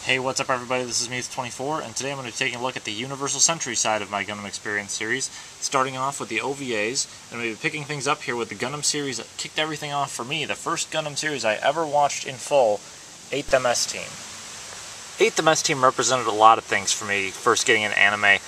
Hey, what's up everybody, this is Mewth24, and today I'm going to be taking a look at the Universal Century side of my Gundam Experience series, starting off with the OVAs, and we'll be picking things up here with the Gundam series that kicked everything off for me, the first Gundam series I ever watched in full, 8th MS Team. 8th MS Team represented a lot of things for me first getting into anime.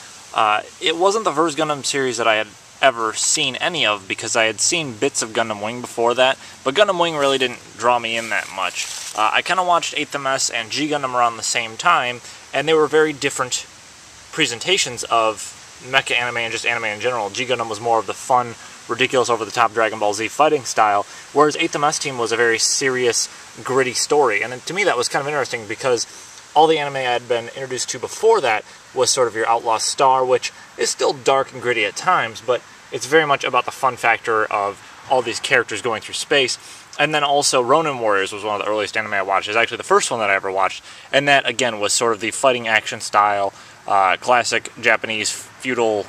It wasn't the first Gundam series that I had ever seen any of, because I had seen bits of Gundam Wing before that, but Gundam Wing really didn't draw me in that much. I kind of watched 8th MS and G Gundam around the same time, and they were very different presentations of mecha anime and just anime in general. G Gundam was more of the fun, ridiculous, over-the-top Dragon Ball Z fighting style, whereas 8th MS Team was a very serious, gritty story. And to me that was kind of interesting, because all the anime I had been introduced to before that was sort of your Outlaw Star, which is still dark and gritty at times, but it's very much about the fun factor of all these characters going through space. And then also Ronin Warriors was one of the earliest anime I watched. It's actually the first one that I ever watched, and that again was sort of the fighting action style, classic Japanese feudal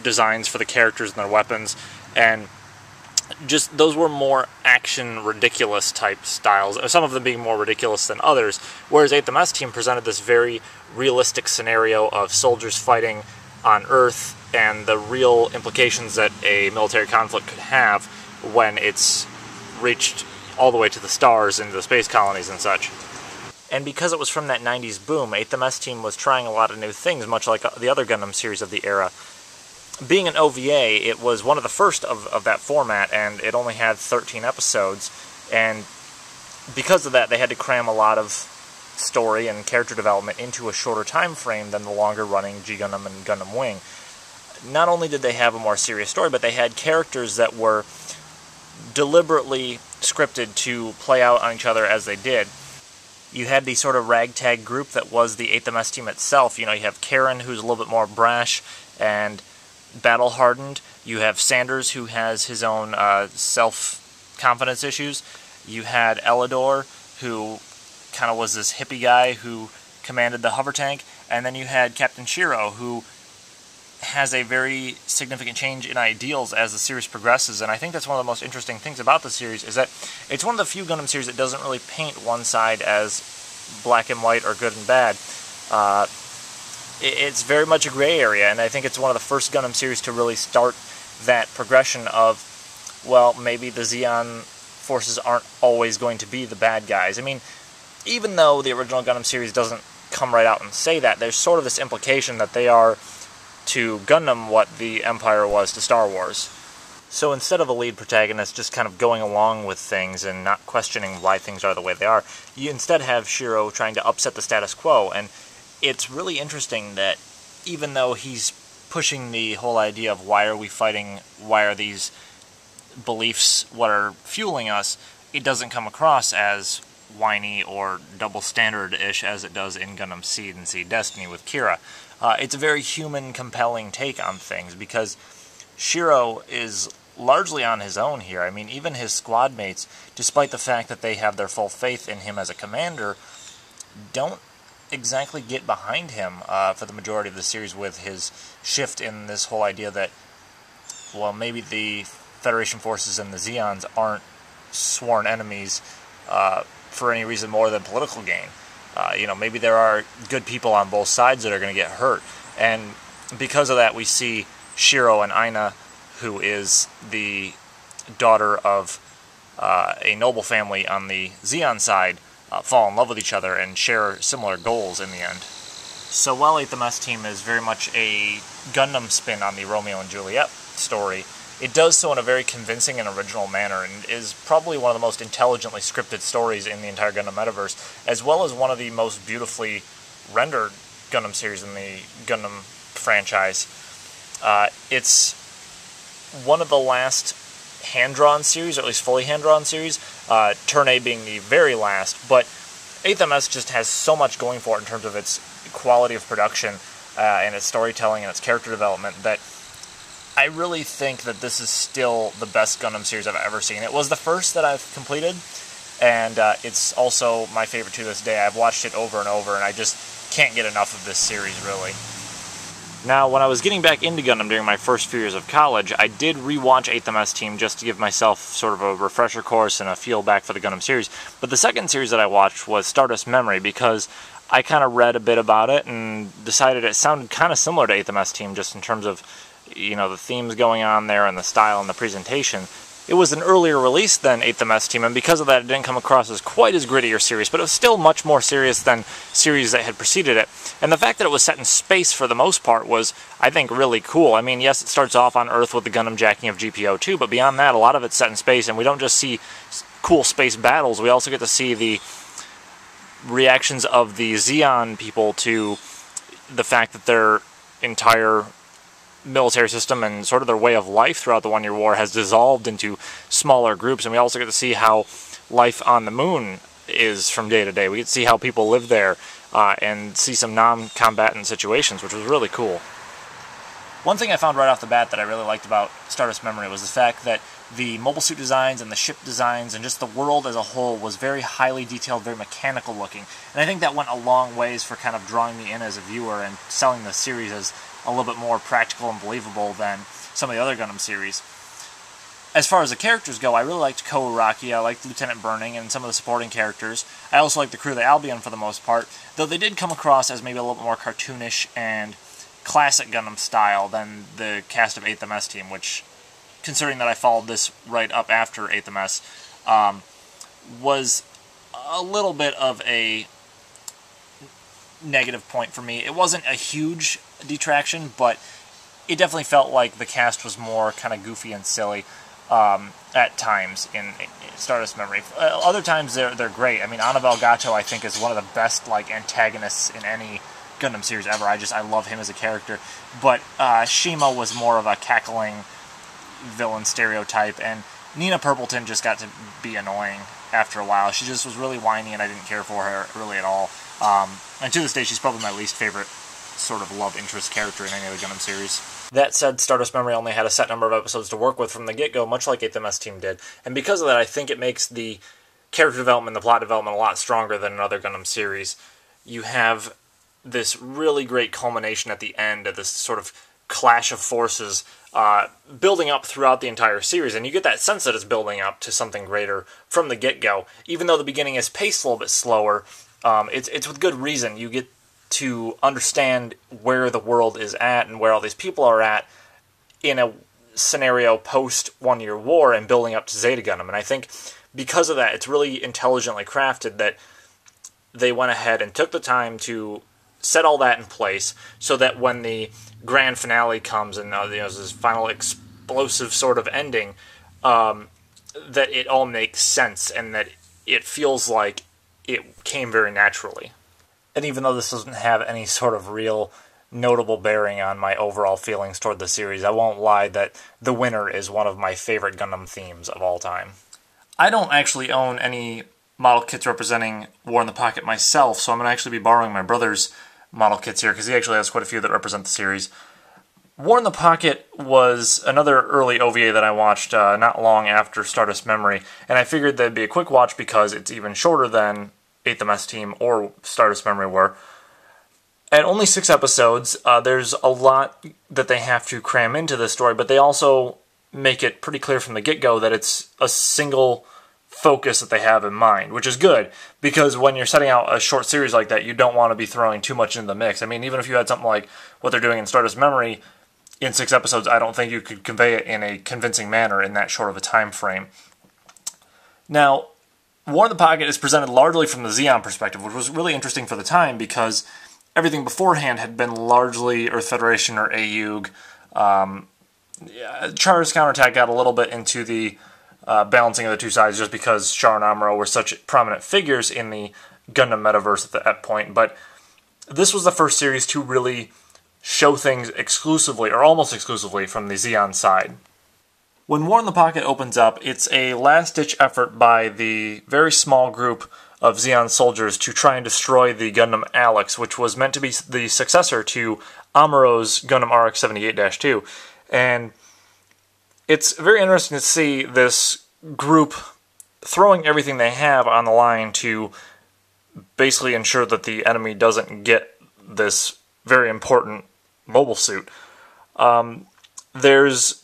designs for the characters and their weapons, and just those were more action ridiculous type styles, some of them being more ridiculous than others, whereas 8th MS Team presented this very realistic scenario of soldiers fighting on Earth and the real implications that a military conflict could have when it's reached all the way to the stars into the space colonies and such. And because it was from that 90s boom, 8th MS Team was trying a lot of new things, much like the other Gundam series of the era. Being an OVA, it was one of the first of that format, and it only had 13 episodes, and because of that they had to cram a lot of story and character development into a shorter time frame than the longer running G Gundam and Gundam Wing. Not only did they have a more serious story, but they had characters that were deliberately scripted to play out on each other as they did. You had the sort of ragtag group that was the 8th MS Team itself. You know, you have Karen, who's a little bit more brash and battle-hardened. You have Sanders, who has his own self-confidence issues. You had Elidor, who kind of was this hippie guy who commanded the hover tank. And then you had Captain Shiro, who has a very significant change in ideals as the series progresses, and I think that's one of the most interesting things about the series, is that it's one of the few Gundam series that doesn't really paint one side as black and white or good and bad. It's very much a gray area, and I think it's one of the first Gundam series to really start that progression of, well, maybe the Zeon forces aren't always going to be the bad guys. I mean, even though the original Gundam series doesn't come right out and say that, there's sort of this implication that they are to Gundam what the Empire was to Star Wars. So instead of a lead protagonist just kind of going along with things and not questioning why things are the way they are, you instead have Shiro trying to upset the status quo. And it's really interesting that even though he's pushing the whole idea of why are we fighting, why are these beliefs what are fueling us, it doesn't come across as whiny or double standard-ish as it does in Gundam Seed and Seed Destiny with Kira. It's a very human, compelling take on things, because Shiro is largely on his own here. I mean, even his squad mates, despite the fact that they have their full faith in him as a commander, don't exactly get behind him for the majority of the series, with his shift in this whole idea that, well, maybe the Federation forces and the Zeons aren't sworn enemies for any reason more than political gain. You know, maybe there are good people on both sides that are going to get hurt. And because of that, we see Shiro and Aina, who is the daughter of a noble family on the Zeon side, fall in love with each other and share similar goals in the end. So while 8th MS Team is very much a Gundam spin on the Romeo and Juliet story, it does so in a very convincing and original manner, and is probably one of the most intelligently scripted stories in the entire Gundam Metaverse, as well as one of the most beautifully rendered Gundam series in the Gundam franchise. It's one of the last hand-drawn series, or at least fully hand-drawn series, Turn A being the very last, but 8th MS just has so much going for it in terms of its quality of production and its storytelling and its character development that I really think that this is still the best Gundam series I've ever seen. It was the first that I've completed, and it's also my favorite to this day. I've watched it over and over, and I just can't get enough of this series, really. Now, when I was getting back into Gundam during my first few years of college, I did rewatch 8th MS Team just to give myself sort of a refresher course and a feel back for the Gundam series. But the second series that I watched was Stardust Memory, because I kind of read a bit about it and decided it sounded kind of similar to 8th MS Team, just in terms of, you know, the themes going on there and the style and the presentation. It was an earlier release than 8th MS Team, and because of that it didn't come across as quite as gritty or serious, but it was still much more serious than series that had preceded it. And the fact that it was set in space for the most part was, I think, really cool. I mean, yes, it starts off on Earth with the Gundam jacking of GPO-2, but beyond that, a lot of it's set in space, and we don't just see cool space battles, we also get to see the reactions of the Zeon people to the fact that their entire military system and sort of their way of life throughout the One-Year War has dissolved into smaller groups, and we also get to see how life on the moon is from day to day. We get to see how people live there and see some non-combatant situations, which was really cool. One thing I found right off the bat that I really liked about Stardust Memory was the fact that the mobile suit designs and the ship designs and just the world as a whole was very highly detailed, very mechanical looking. And I think that went a long ways for kind of drawing me in as a viewer and selling the series as a little bit more practical and believable than some of the other Gundam series. As far as the characters go, I really liked Ko Uraki, I liked Lieutenant Burning, and some of the supporting characters. I also liked the crew of the Albion for the most part, though they did come across as maybe a little bit more cartoonish and classic Gundam style than the cast of 8th MS Team, which, considering that I followed this right up after 8th MS, was a little bit of a negative point for me. It wasn't a huge detraction, but it definitely felt like the cast was more kind of goofy and silly at times in Stardust Memory. Other times they're great. I mean, Annabelle Gato, I think, is one of the best antagonists in any Gundam series ever. I love him as a character. But Shima was more of a cackling villain stereotype, and Nina Purpleton just got to be annoying after a while. She just was really whiny, and I didn't care for her really at all. And to this day, she's probably my least favorite sort of love interest character in any of the Gundam series. That said, Stardust Memory only had a set number of episodes to work with from the get-go, much like 8th MS Team did. And because of that, I think it makes the character development, the plot development, a lot stronger than another Gundam series. You have this really great culmination at the end of this sort of clash of forces building up throughout the entire series, and you get that sense that it's building up to something greater from the get-go. Even though the beginning is paced a little bit slower, it's with good reason. You get to understand where the world is at and where all these people are at in a scenario post One-Year War and building up to Zeta Gundam. And I think because of that, it's really intelligently crafted that they went ahead and took the time to set all that in place so that when the grand finale comes and this final explosive sort of ending, that it all makes sense and that it feels like it came very naturally. And even though this doesn't have any sort of real notable bearing on my overall feelings toward the series, I won't lie that The Winner is one of my favorite Gundam themes of all time. I don't actually own any model kits representing War in the Pocket myself, so I'm going to actually be borrowing my brother's model kits here, because he actually has quite a few that represent the series. War in the Pocket was another early OVA that I watched not long after Stardust Memory, and I figured that'd be a quick watch because it's even shorter than 8th MS Team or Stardust Memory were. At only 6 episodes, there's a lot that they have to cram into this story, but they also make it pretty clear from the get-go that it's a single focus that they have in mind, which is good, because when you're setting out a short series like that, you don't want to be throwing too much into the mix. I mean, even if you had something like what they're doing in Stardust Memory in 6 episodes, I don't think you could convey it in a convincing manner in that short of a time frame. Now, War in the Pocket is presented largely from the Zeon perspective, which was really interesting for the time because everything beforehand had been largely Earth Federation or AUG. Char's counterattack got a little bit into the balancing of the two sides just because Char and Amuro were such prominent figures in the Gundam metaverse at that point, but this was the first series to really show things exclusively, or almost exclusively, from the Zeon side. When War in the Pocket opens up, it's a last-ditch effort by the very small group of Zeon soldiers to try and destroy the Gundam Alex, which was meant to be the successor to Amuro's Gundam RX-78-2. And it's very interesting to see this group throwing everything they have on the line to basically ensure that the enemy doesn't get this very important mobile suit. There's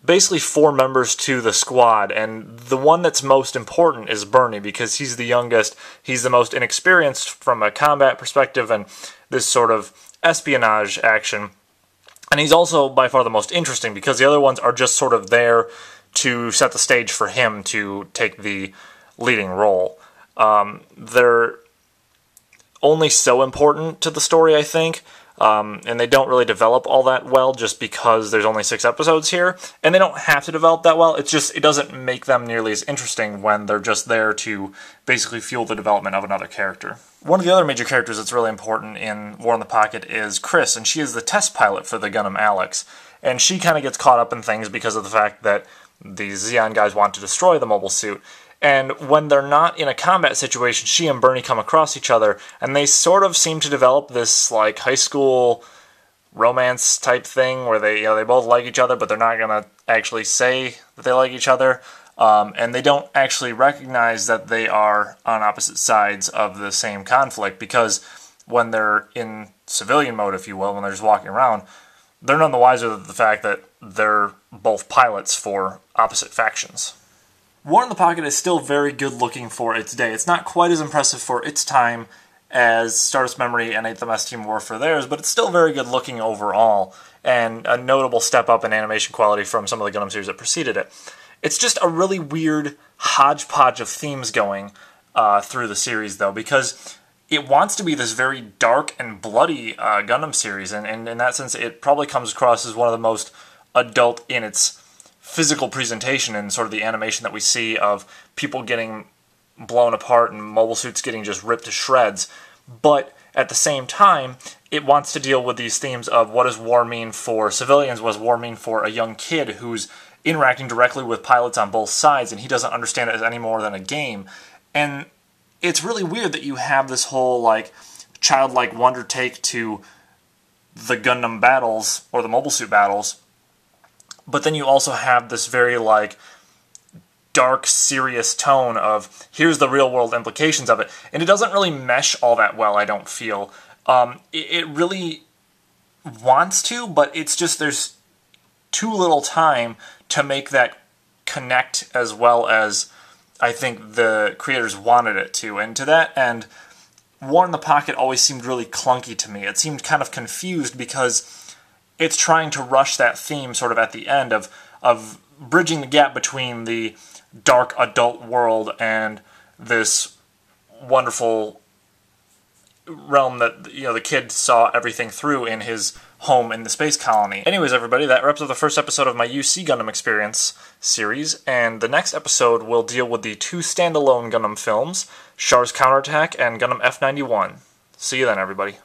basically 4 members to the squad, and the one that's most important is Bernie, because he's the youngest, he's the most inexperienced from a combat perspective and this sort of espionage action, and he's also by far the most interesting, because the other ones are just sort of there to set the stage for him to take the leading role. They're only so important to the story, I think, and they don't really develop all that well just because there's only 6 episodes here, and they don't have to develop that well. It's just, it doesn't make them nearly as interesting when they're just there to basically fuel the development of another character. One of the other major characters that's really important in War in the Pocket is Chris, and she is the test pilot for the Gundam Alex, and she kind of gets caught up in things because of the fact that the Zeon guys want to destroy the mobile suit. And when they're not in a combat situation, she and Bernie come across each other, and they sort of seem to develop this like high school romance type thing where they both like each other, but they're not gonna actually say that they like each other, and they don't actually recognize that they are on opposite sides of the same conflict, because when they're in civilian mode, if you will, when they're just walking around, they're none the wiser of the fact that they're both pilots for opposite factions. War in the Pocket is still very good looking for its day. It's not quite as impressive for its time as Stardust Memory and 8th MS Team were for theirs, but it's still very good looking overall, and a notable step up in animation quality from some of the Gundam series that preceded it. It's just a really weird hodgepodge of themes going through the series, though, because it wants to be this very dark and bloody Gundam series, and in that sense it probably comes across as one of the most adult in its physical presentation and sort of the animation that we see of people getting blown apart and mobile suits getting just ripped to shreds. But at the same time, it wants to deal with these themes of what does war mean for civilians, what does war mean for a young kid who's interacting directly with pilots on both sides, and he doesn't understand it as any more than a game. And it's really weird that you have this whole like childlike wonder take to the Gundam battles, or the mobile suit battles, but then you also have this very like dark, serious tone of here's the real world implications of it, and it doesn't really mesh all that well, I don't feel. It really wants to, but it's just there's too little time to make that connect as well as I think the creators wanted it to. And to that end, War in the Pocket always seemed really clunky to me. It seemed kind of confused because it's trying to rush that theme sort of at the end of bridging the gap between the dark adult world and this wonderful realm that the kid saw everything through in his home in the space colony. Anyways, everybody, that wraps up the first episode of my UC Gundam Experience series, and the next episode will deal with the 2 standalone Gundam films, Char's Counterattack and Gundam F91. See you then, everybody.